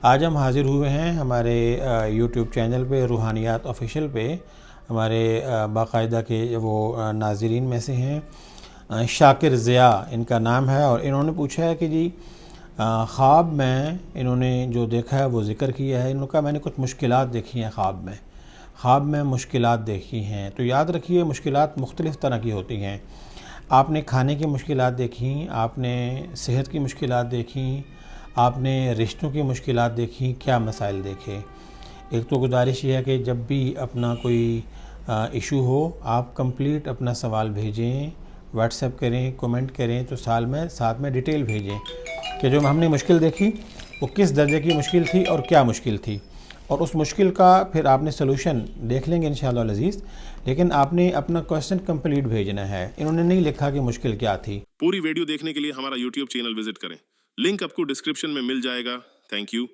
آج ہم حاضر ہوئے ہیں ہمارے یوٹیوب چینل پہ، روحانیات آفیشیل پہ، ہمارے باقاعدہ کے وہ ناظرین میں سے ہیں شاکر ضیاء ان کا نام ہے، اور انہوں نے پوچھا ہے کہ جی خواب میں انہوں نے جو دیکھا ہے وہ ذکر کیا ہے۔ انہوں نے کہا میں نے کچھ مشکلات دیکھی ہیں خواب میں مشکلات دیکھی ہیں۔ تو یاد رکھیے مشکلات مختلف طرح کی ہوتی ہیں۔ آپ نے کھانے کی مشکلات دیکھیں، آپ نے صحت کی مشکلات دیکھیں، آپ نے رشتوں کی مشکلات دیکھیں، کیا مسائل دیکھے؟ ایک تو گزارش یہ ہے کہ جب بھی اپنا کوئی ایشو ہو آپ کمپلیٹ اپنا سوال بھیجیں، واٹس ایپ کریں، کومنٹ کریں، تو ساتھ میں ڈیٹیل بھیجیں کہ جو ہم نے مشکل دیکھی وہ کس درجے کی مشکل تھی اور کیا مشکل تھی، اور اس مشکل کا پھر آپ نے سلوشن دیکھ لیں گے انشاءاللہ العزیز، لیکن آپ نے اپنا کوسچن کمپلیٹ بھیجنا ہے۔ انہوں نے نہیں لکھا کہ مشکل کیا تھی۔ پوری ویڈیو دیکھنے کے لیے ہمارا یوٹیوب چینل وزٹ کریں، لنک آپ کو ڈسکرپشن میں مل جائے گا۔ Thank you.